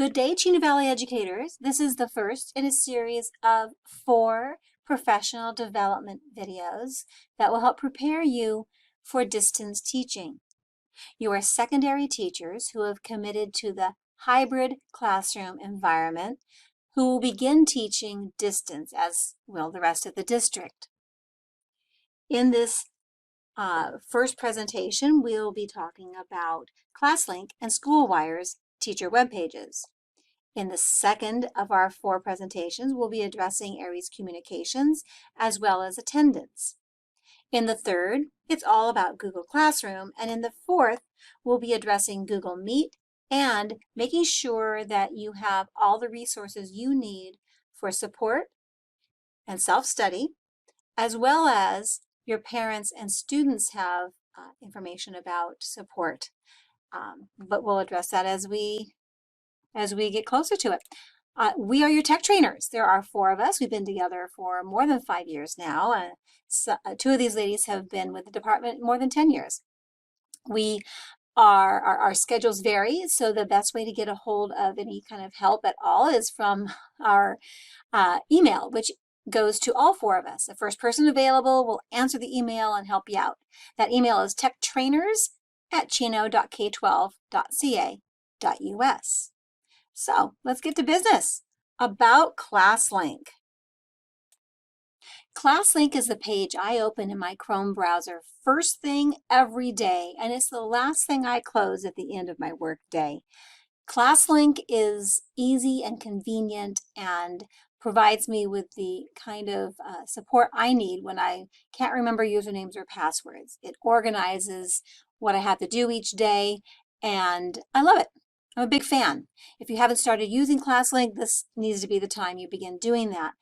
Good day, Chino Valley educators. This is the first in a series of 4 professional development videos that will help prepare you for distance teaching. You are secondary teachers who have committed to the hybrid classroom environment who will begin teaching distance, as will the rest of the district. In this first presentation, we'll be talking about Classlink and SchoolWire's teacher web pages. In the second of our 4 presentations, we'll be addressing Aries communications as well as attendance. In the third, it's all about Google Classroom, and in the fourth, we'll be addressing Google Meet and making sure that you have all the resources you need for support and self-study, as well as your parents and students have information about support. But we'll address that as we get closer to it. We are your tech trainers. There are 4 of us. We've been together for more than 5 years now. 2 of these ladies have been with the department more than 10 years. Our schedules vary, so the best way to get a hold of any kind of help at all is from our email, which goes to all 4 of us. The first person available will answer the email and help you out. That email is techtrainers@chino.k12.ca.us. So let's get to business. About Classlink. Classlink is the page I open in my Chrome browser first thing every day, and it's the last thing I close at the end of my work day. Classlink is easy and convenient and provides me with the kind of support I need when I can't remember usernames or passwords. It organizes what I have to do each day, and I love it. I'm a big fan. If you haven't started using Classlink, this needs to be the time you begin doing that.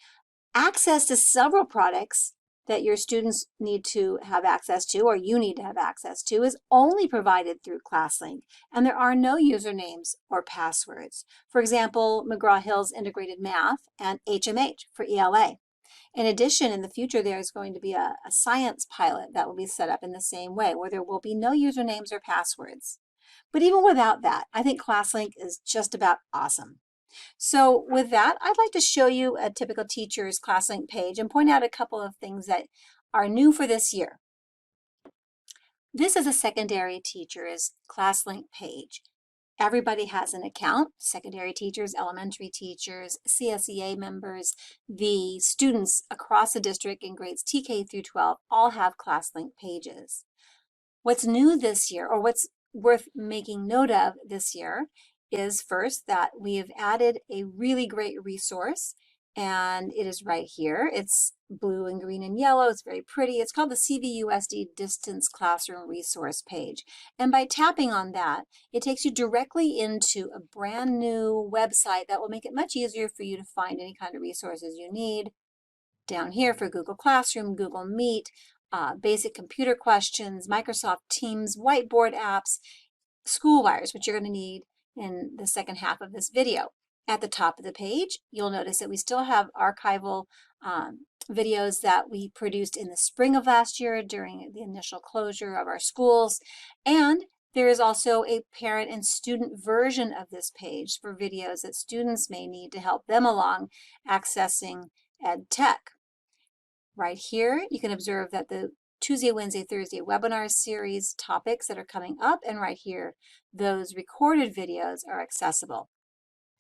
Access to several products that your students need to have access to, or you need to have access to, is only provided through Classlink, and there are no usernames or passwords. For example, McGraw-Hill's Integrated Math and HMH for ELA. In addition, in the future, there's going to be a science pilot that will be set up in the same way, where there will be no usernames or passwords. But even without that, I think Classlink is just about awesome. So with that, I'd like to show you a typical teacher's Classlink page and point out a couple of things that are new for this year. This is a secondary teacher's Classlink page. Everybody has an account, secondary teachers, elementary teachers, CSEA members, the students across the district in grades TK through 12 all have Classlink pages. What's new this year, or what's worth making note of this year, is first that we have added a really great resource, and it is right here. It's blue and green and yellow. It's very pretty. It's called the CVUSD Distance Classroom Resource page. And by tapping on that, it takes you directly into a brand new website that will make it much easier for you to find any kind of resources you need. Down here for Google Classroom, Google Meet, basic computer questions, Microsoft Teams, whiteboard apps, SchoolWires, which you're going to need in the second half of this video. At the top of the page, you'll notice that we still have archival videos that we produced in the spring of last year during the initial closure of our schools. And there is also a parent and student version of this page for videos that students may need to help them along accessing ed tech. Right here, you can observe that the Tuesday, Wednesday, Thursday webinar series topics that are coming up, and right here, those recorded videos are accessible.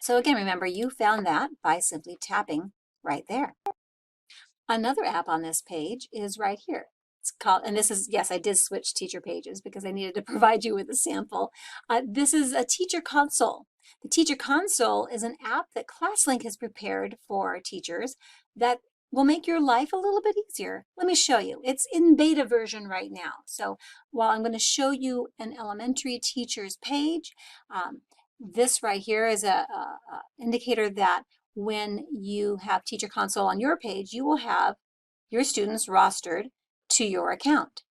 So again, remember, you found that by simply tapping right there. Another app on this page is right here. It's called, and this is, yes, I did switch teacher pages because I needed to provide you with a sample. This is a teacher console. The teacher console is an app that Classlink has prepared for teachers that will make your life a little bit easier. Let me show you. It's in beta version right now. So while I'm going to show you an elementary teacher's page, this right here is a indicator that when you have Teacher Console on your page, you will have your students rostered to your account.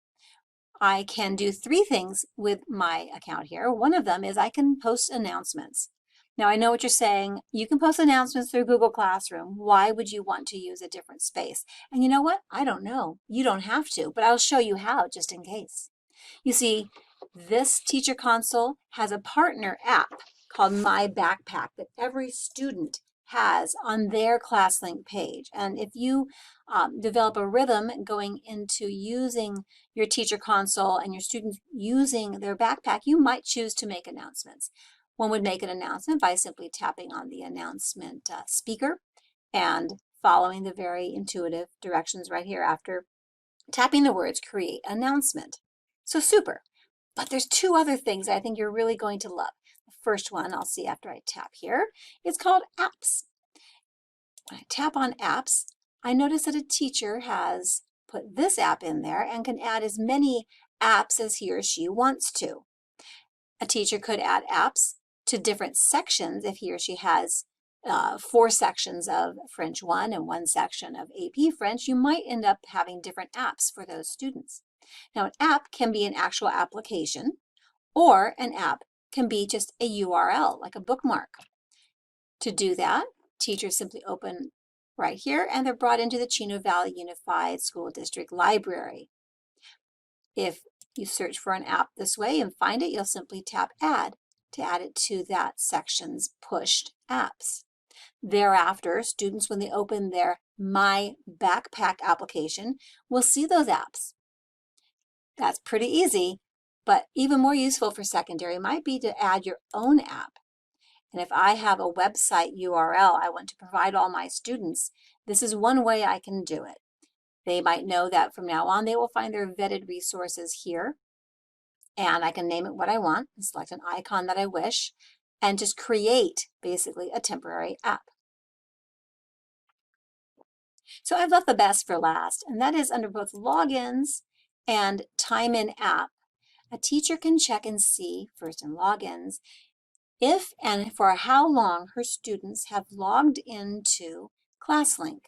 I can do 3 things with my account here. One of them is I can post announcements. Now, I know what you're saying. You can post announcements through Google Classroom. Why would you want to use a different space? And you know what? I don't know. You don't have to, but I'll show you how just in case. You see, this teacher console has a partner app called My Backpack that every student has on their Classlink page. And if you develop a rhythm going into using your teacher console and your students using their backpack, you might choose to make announcements. One would make an announcement by simply tapping on the announcement speaker and following the very intuitive directions right here after tapping the words create announcement. So super. But there's two other things I think you're really going to love. The first one I'll see after I tap here. It's called apps. When I tap on apps, I notice that a teacher has put this app in there and can add as many apps as he or she wants to. A teacher could add apps to different sections if he or she has 4 sections of French 1 and 1 section of AP French. You might end up having different apps for those students. Now, an app can be an actual application, or an app can be just a URL, like a bookmark. To do that, teachers simply open right here, and they're brought into the Chino Valley Unified School District Library. If you search for an app this way and find it, you'll simply tap Add to add it to that section's pushed apps. Thereafter, students, when they open their My Backpack application, will see those apps. That's pretty easy, but even more useful for secondary might be to add your own app. And if I have a website URL I want to provide all my students, this is one way I can do it. They might know that from now on they will find their vetted resources here, and I can name it what I want and select an icon that I wish and just create basically a temporary app. So I've left the best for last, and that is under both logins and time in app. A teacher can check and see, first in logins, if and for how long her students have logged into Classlink.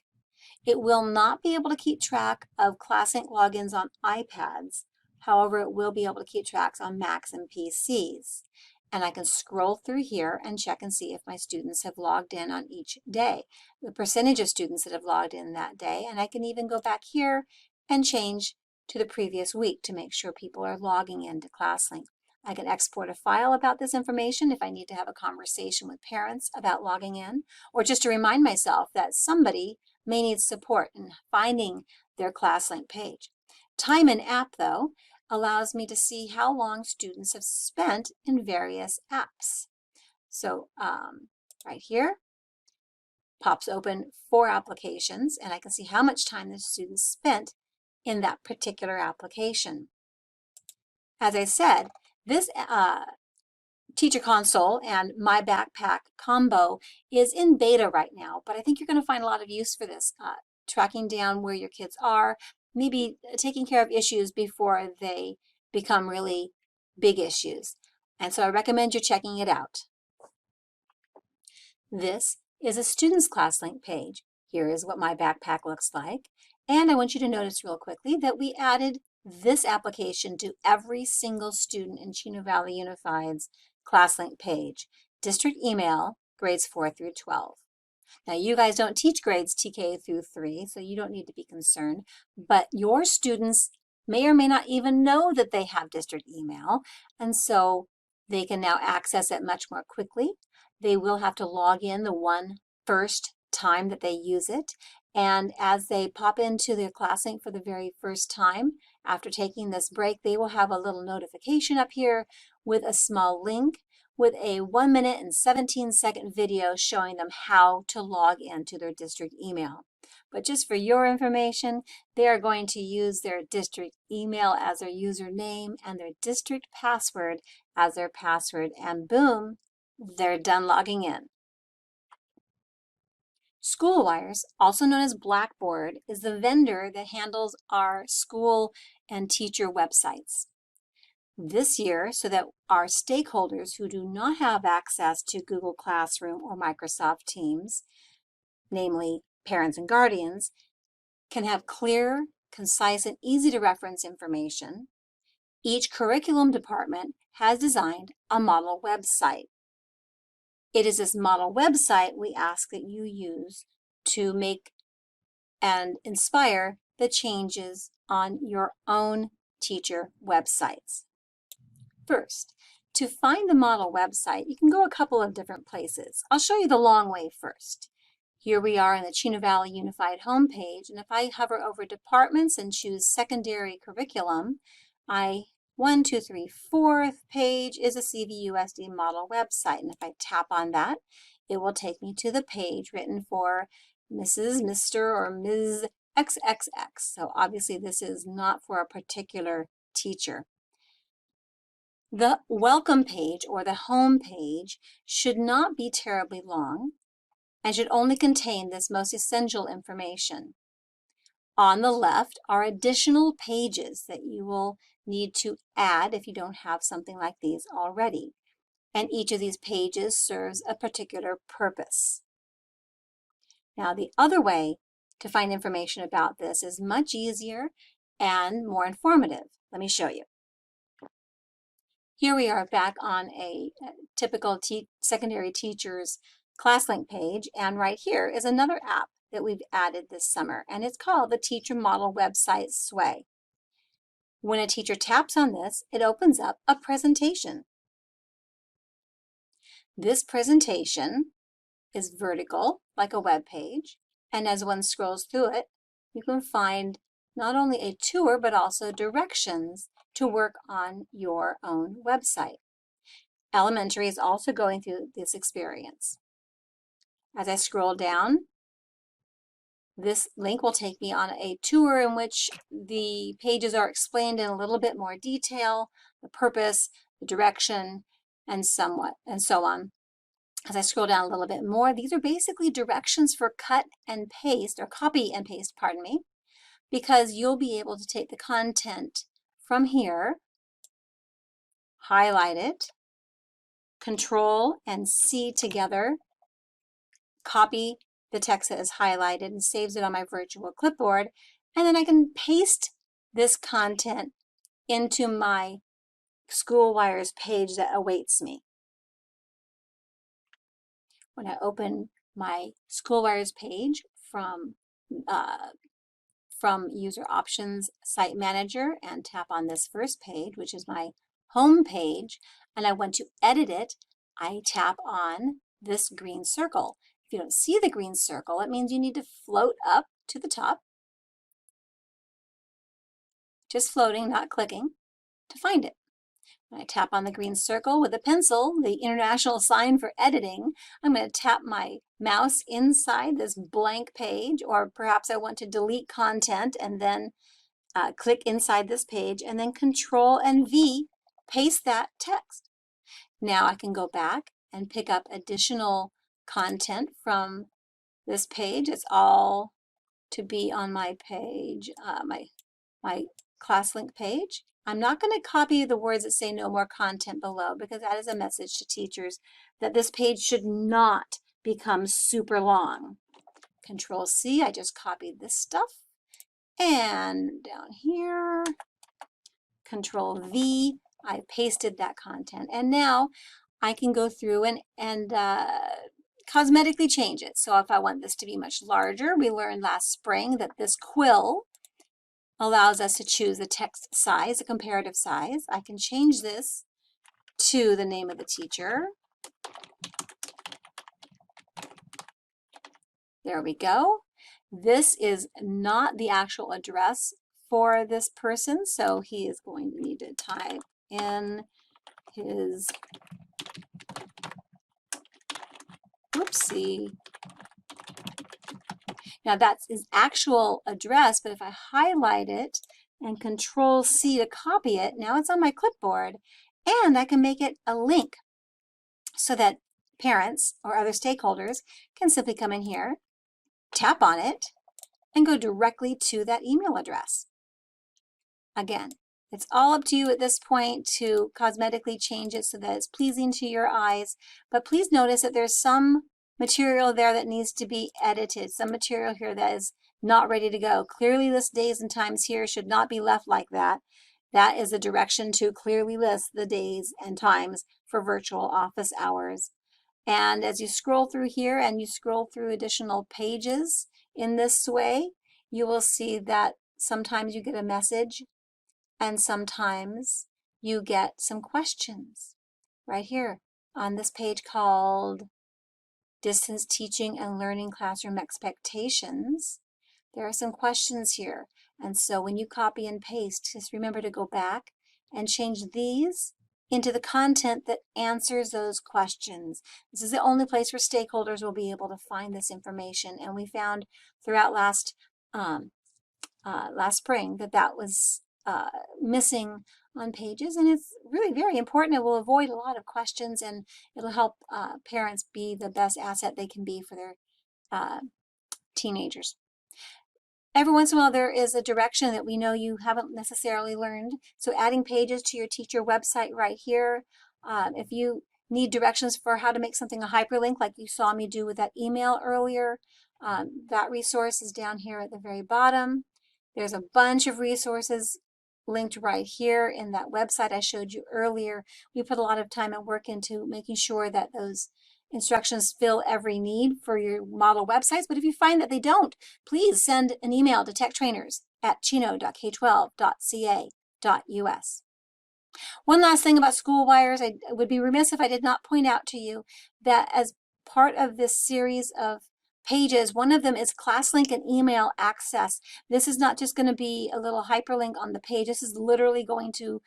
It will not be able to keep track of Classlink logins on iPads. However, it will be able to keep tracks on Macs and PCs. And I can scroll through here and check and see if my students have logged in on each day, the percentage of students that have logged in that day. And I can even go back here and change to the previous week to make sure people are logging into Classlink. I can export a file about this information if I need to have a conversation with parents about logging in, or just to remind myself that somebody may need support in finding their Classlink page. Time in app, though, allows me to see how long students have spent in various apps. So right here, pops open 4 applications, and I can see how much time the students spent in that particular application. As I said, this teacher console and My Backpack combo is in beta right now, but I think you're going to find a lot of use for this, tracking down where your kids are, maybe taking care of issues before they become really big issues. And so I recommend you checking it out. This is a student's Classlink page. Here is what My Backpack looks like. And I want you to notice real quickly that we added this application to every single student in Chino Valley Unified's Classlink page. District email, grades 4 through 12. Now, you guys don't teach grades TK through 3, so you don't need to be concerned, but your students may or may not even know that they have district email, and so they can now access it much more quickly. They will have to log in the first time that they use it, and as they pop into their Classlink for the very first time, after taking this break, they will have a little notification up here with a small link with a 1 minute and 17-second video showing them how to log into their district email. But just for your information, they are going to use their district email as their username and their district password as their password, and boom, they're done logging in. SchoolWires, also known as Blackboard, is the vendor that handles our school and teacher websites. This year, so that our stakeholders who do not have access to Google Classroom or Microsoft Teams, namely parents and guardians, can have clear, concise, and easy to reference information, each curriculum department has designed a model website. It is this model website we ask that you use to make and inspire the changes on your own teacher websites. First, To find the model website, you can go a couple of different places. I'll show you the long way first. Here we are in the Chino Valley Unified homepage, and if I hover over departments and choose secondary curriculum, 4th page is a CVUSD model website, and if I tap on that, it will take me to the page written for Mrs., Mr., or Ms. XXX. So obviously this is not for a particular teacher. The welcome page or the home page should not be terribly long and should only contain this most essential information. On the left are additional pages that you will need to add if you don't have something like these already. And each of these pages serves a particular purpose. Now, the other way to find information about this is much easier and more informative. Let me show you. Here we are back on a typical secondary teacher's Classlink page, and right here is another app that we've added this summer, and it's called the Teacher Model Website Sway. When a teacher taps on this, it opens up a presentation. This presentation is vertical, like a web page, and as one scrolls through it, you can find not only a tour, but also directions to work on your own website. Elementary is also going through this experience. As I scroll down, this link will take me on a tour in which the pages are explained in a little bit more detail, the purpose, the direction, and so on. As I scroll down a little bit more, these are basically directions for cut and paste, or copy and paste, pardon me, because you'll be able to take the content from here, highlight it, Control and C together, copy the text that is highlighted and saves it on my virtual clipboard, and then I can paste this content into my SchoolWires page that awaits me. When I open my SchoolWires page from User Options Site Manager and tap on this first page, which is my home page, and I want to edit it, I tap on this green circle. If you don't see the green circle, it means you need to float up to the top, just floating, not clicking, to find it. When I tap on the green circle with a pencil, the international sign for editing, I'm going to tap my mouse inside this blank page, or perhaps I want to delete content and then click inside this page, and then Control and V, paste that text. Now I can go back and pick up additional content from this page. It's all to be on my page, my Classlink page. I'm not going to copy the words that say no more content below, because that is a message to teachers that this page should not become super long. Control C, I just copied this stuff. And down here, Control V, I pasted that content. And now I can go through and cosmetically change it. So if I want this to be much larger, we learned last spring that this quill allows us to choose the text size, a comparative size. I can change this to the name of the teacher. There we go. This is not the actual address for this person, so he is going to need to type in his, oopsie. Now that's his actual address, but if I highlight it and Control C to copy it, now it's on my clipboard, and I can make it a link so that parents or other stakeholders can simply come in here, tap on it, and go directly to that email address. Again, it's all up to you at this point to cosmetically change it so that it's pleasing to your eyes, but please notice that there's some material there that needs to be edited, some material here that is not ready to go. Clearly list days and times here should not be left like that. That is a direction to clearly list the days and times for virtual office hours. And as you scroll through here and you scroll through additional pages in this way, you will see that sometimes you get a message and sometimes you get some questions. right here on this page called Distance Teaching and Learning Classroom Expectations. There are some questions here. And so when you copy and paste, just remember to go back and change these into the content that answers those questions. This is the only place where stakeholders will be able to find this information. And we found throughout last spring that was missing on pages, and it's really very important. It will avoid a lot of questions, and it'll help parents be the best asset they can be for their teenagers. Every once in a while, there is a direction that we know you haven't necessarily learned. So adding pages to your teacher website right here. If you need directions for how to make something a hyperlink, like you saw me do with that email earlier, that resource is down here at the very bottom. There's a bunch of resources linked right here in that website I showed you earlier. We put a lot of time and work into making sure that those instructions fill every need for your model websites, but if you find that they don't, please send an email to techtrainers@chino.k12.ca.us. One last thing about school wires, I would be remiss if I did not point out to you that as part of this series of pages, one of them is Classlink and email access. This is not just going to be a little hyperlink on the page. This is literally going to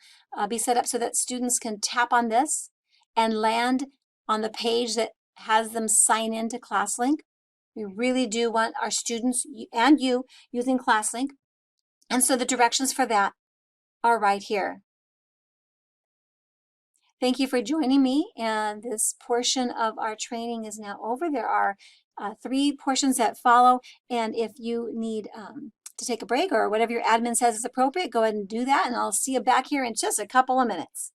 be set up so that students can tap on this and land on the page that has them sign in to Classlink. We really do want our students and you using Classlink. And so the directions for that are right here. Thank you for joining me, and this portion of our training is now over. There are 3 portions that follow, and if you need to take a break or whatever your admin says is appropriate, go ahead and do that, and I'll see you back here in just a couple of minutes.